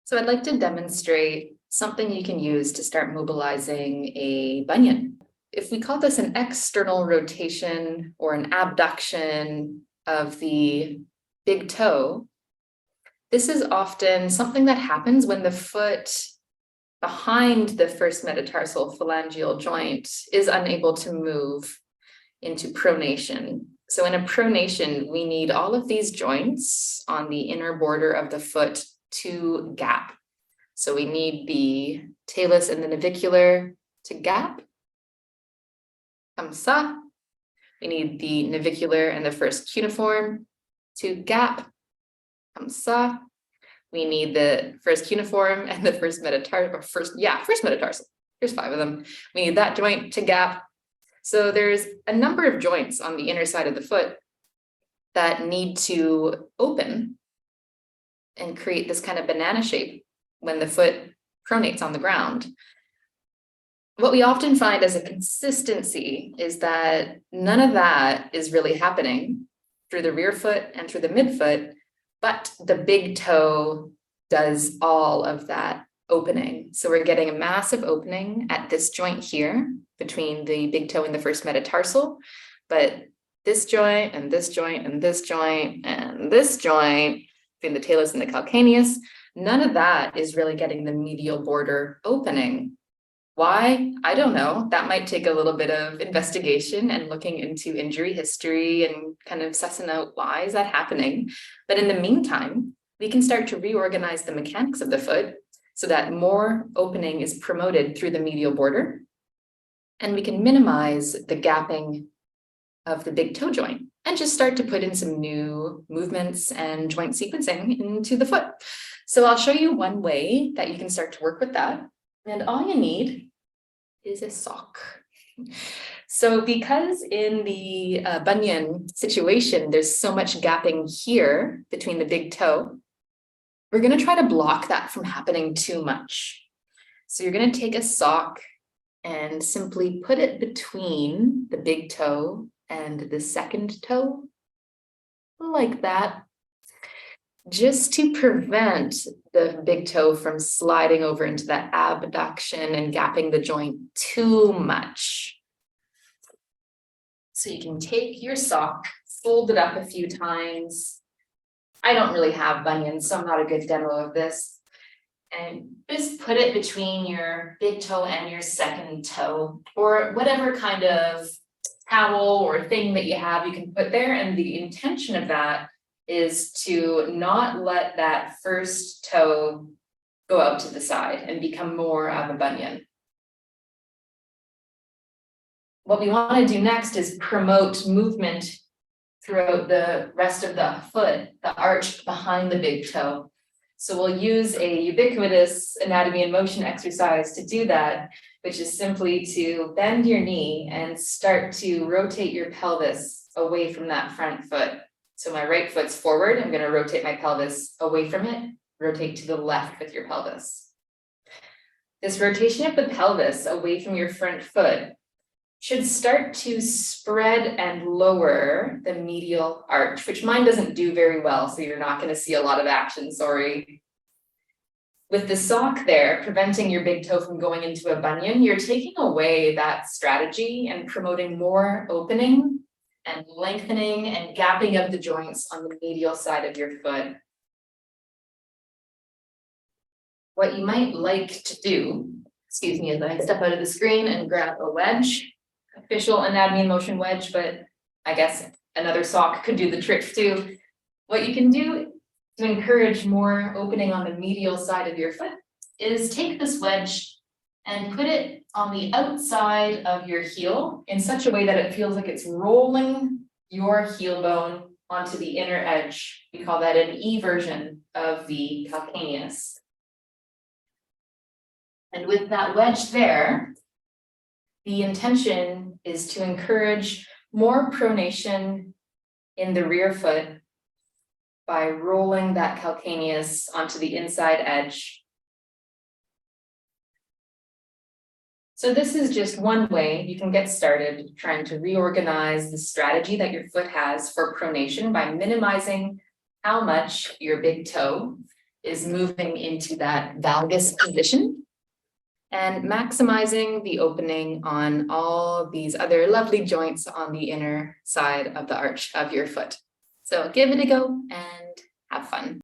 So I'd like to demonstrate something you can use to start mobilizing a bunion. If we call this an external rotation or an abduction of the big toe, this is often something that happens when the foot behind the first metatarsal phalangeal joint is unable to move into pronation. So in a pronation, we need all of these joints on the inner border of the foot to gap. So we need the talus and the navicular to gap. Comme ça. We need the navicular and the first cuneiform to gap. Comme ça. We need the first cuneiform and the first metatarsal, first metatarsal. Here's 5 of them. We need that joint to gap. So there's a number of joints on the inner side of the foot that need to open and create this kind of banana shape when the foot pronates on the ground. What we often find as a consistency is that none of that is really happening through the rear foot and through the midfoot, but the big toe does all of that opening. So we're getting a massive opening at this joint here between the big toe and the first metatarsal, but this joint and this joint and this joint and this joint between the talus and the calcaneus, none of that is really getting the medial border opening. Why? I don't know. That might take a little bit of investigation and looking into injury history and kind of sussing out why is that happening. But in the meantime, we can start to reorganize the mechanics of the foot so that more opening is promoted through the medial border. And we can minimize the gapping of the big toe joint and just start to put in some new movements and joint sequencing into the foot. So I'll show you one way that you can start to work with that. And all you need is a sock. So because in the bunion situation, there's so much gapping here between the big toe, we're going to try to block that from happening too much. So you're going to take a sock and simply put it between the big toe and the second toe, like that, just to prevent the big toe from sliding over into that abduction and gapping the joint too much. So you can take your sock, fold it up a few times. I don't really have bunions, so I'm not a good demo of this. And just put it between your big toe and your second toe, or whatever kind of towel or thing that you have, you can put there. And the intention of that is to not let that first toe go out to the side and become more of a bunion. What we want to do next is promote movement throughout the rest of the foot, the arch behind the big toe. So we'll use a ubiquitous anatomy and motion exercise to do that, which is simply to bend your knee and start to rotate your pelvis away from that front foot. So my right foot's forward, I'm going to rotate my pelvis away from it, rotate to the left with your pelvis. This rotation of the pelvis away from your front foot should start to spread and lower the medial arch, which mine doesn't do very well, so you're not going to see a lot of action, sorry. With the sock there, preventing your big toe from going into a bunion, you're taking away that strategy and promoting more opening and lengthening and gapping of the joints on the medial side of your foot. What you might like to do, excuse me, as I step out of the screen and grab a wedge, official anatomy and motion wedge, but I guess another sock could do the trick too. What you can do to encourage more opening on the medial side of your foot is take this wedge and put it on the outside of your heel in such a way that it feels like it's rolling your heel bone onto the inner edge. We call that an E version of the calcaneus. And with that wedge there, the intention is to encourage more pronation in the rear foot by rolling that calcaneus onto the inside edge. So this is just one way you can get started trying to reorganize the strategy that your foot has for pronation by minimizing how much your big toe is moving into that valgus position and maximizing the opening on all these other lovely joints on the inner side of the arch of your foot. So give it a go and have fun.